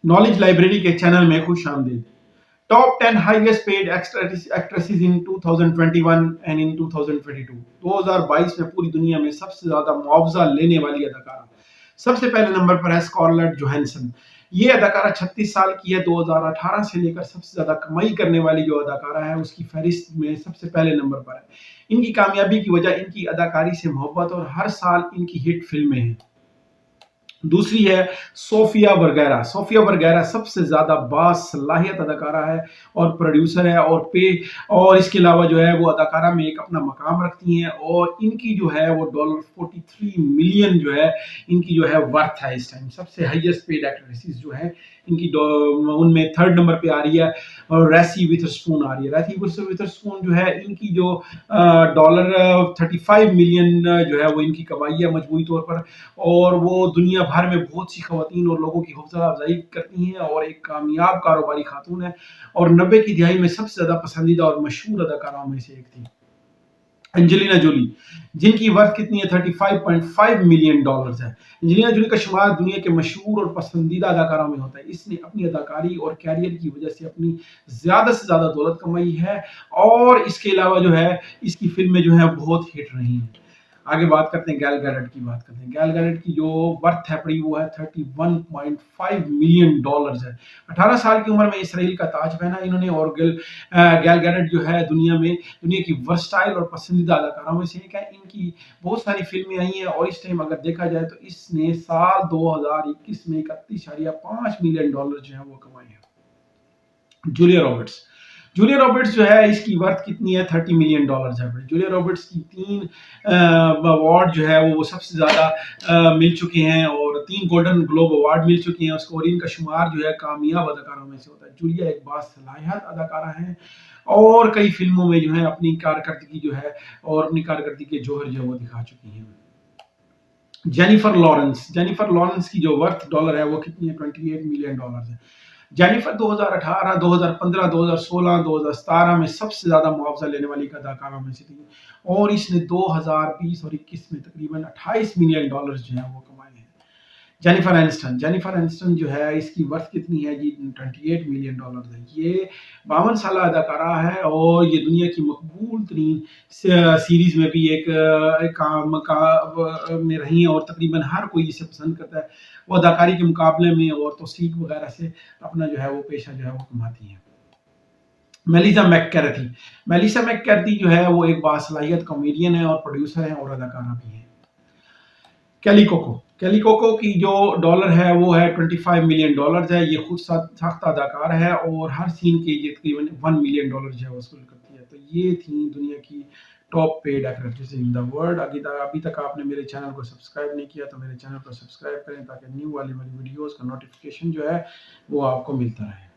Knowledge library के channel में खुश आमदीद। Top 10 highest paid actresses in 2021 and in 2022। 2022 में पूरी दुनिया में सबसे ज्यादा मुआवजा लेने वाली अदाकारा। सबसे पहले नंबर पर है स्कारलेट जोहानसन। ये अदाकारा 36 साल की है। 2018 से लेकर सबसे ज्यादा कमाई करने वाली जो अदाकारा है उसकी फहरिस्त में सबसे पहले नंबर पर है। इनकी कामयाबी की वजह इनकी अदाकारी से मोहब्बत और हर साल इनकी हिट फिल्में हैं। दूसरी है सोफिया वर्गेरा। सोफिया वर्गेरा सबसे ज्यादा बासलाहियत अदाकारा है और प्रोड्यूसर है और इसके अलावा जो है वो अदाकारा में एक अपना मकाम रखती हैं और इनकी जो है वो $43 मिलियन जो है इनकी जो है वर्थ है इस टाइम। सबसे हाईएस्ट पेड एक्ट्रेसेस जो है इनकी उनमें थर्ड नंबर पे आ रही है और रेसी विथरस्पून आ रही है। रेसी विथरस्पून जो है इनकी जो $35 मिलियन जो है वो इनकी कमाई है मजमूई तौर पर और वो दुनिया भर में बहुत सी खवातीन और लोगों की हौसला अफजाई करती हैं और एक कामयाब कारोबारी खातून है और 90 की दिहाई में सबसे ज्यादा पसंदीदा और मशहूर अदाकाराओं में से एक थी। एंजेलिना जोली, जिनकी वर्थ कितनी है $35.5 मिलियन है। एंजेलिना जोली का शुमार दुनिया के मशहूर और पसंदीदा अदाकारों में होता है। इसने अपनी अदाकारी और कैरियर की वजह से अपनी ज्यादा से ज्यादा दौलत कमाई है और इसके अलावा जो है इसकी फिल्में जो है बहुत हिट रही हैं। आगे बात करते हैं गैल गैडट की बात करते हैं। गैल गैडट की जो वर्थ है पड़ी वो है $31.5 मिलियन है। 18 साल की उम्र में इसराइल का ताज पहना इन्होंने और गैल गैडट जो है दुनिया की वर्सटाइल और पसंदीदा अदाकारों में से एक है। इनकी बहुत सारी फिल्में आई हैं और इस टाइम अगर देखा जाए तो इसने साल 2021 में $31.5 मिलियन जो है वो कमाए हैं। जूलिया रॉबर्ट्स जो है इसकी वर्थ कितनी है $30 मिलियन है। जूलिया रॉबर्ट्स की 3 अवार्ड जो है वो सबसे ज्यादा मिल चुके हैं और 3 गोल्डन ग्लोब अवार्ड मिल चुके हैं उसको और इनका शुमार जो है कामयाब अदाकारों में से होता है। जूलिया एक बासलाहियत अदाकारा है और कई फिल्मों में जो है अपनी कारकर्दगी जो है और अपनी कारकर्दगी के जौहर जो है वो दिखा चुकी हैं। जेनिफर लॉरेंस की जो वर्थ डॉलर है वो कितनी है $28 मिलियन है। जेनिफर 2018, 2015, 2016, 2017 में सबसे ज्यादा मुआवजा लेने वाली अदाकारों में से थी और इसने 2020 और 21 में तकरीबन $28 मिलियन जो है वो कमाए हैं। जेनिफर एनिस्टन जो है इसकी वर्थ कितनी है जी $28 मिलियन है। ये 52 साल अदाकारा है और ये दुनिया की मकबूल तरीन सीरीज में भी एक काम में रही है और तकरीबन हर कोई इसे पसंद करता है। वो अदाकारी के मुकाबले में और तौसीक वगैरह से अपना जो है वो पेशा जो है वो कमाती है। मेलिसा मैककार्थी जो है वो एक बासलाहियत कॉमेडियन है और प्रोड्यूसर है और अदाकारा भी है। कैली कोको की जो डॉलर है वो है $25 मिलियन है। ये खुद सख्त अदाकार है और हर सीन के ये तकरीबन $1 मिलियन जो है वसूल करती है। तो ये थी दुनिया की top paid actresses in the world. अभी तक आपने मेरे चैनल को सब्सक्राइब नहीं किया तो मेरे चैनल को सब्सक्राइब करें ताकि न्यू वाली वीडियोस का नोटिफिकेशन जो है वो आपको मिलता रहे।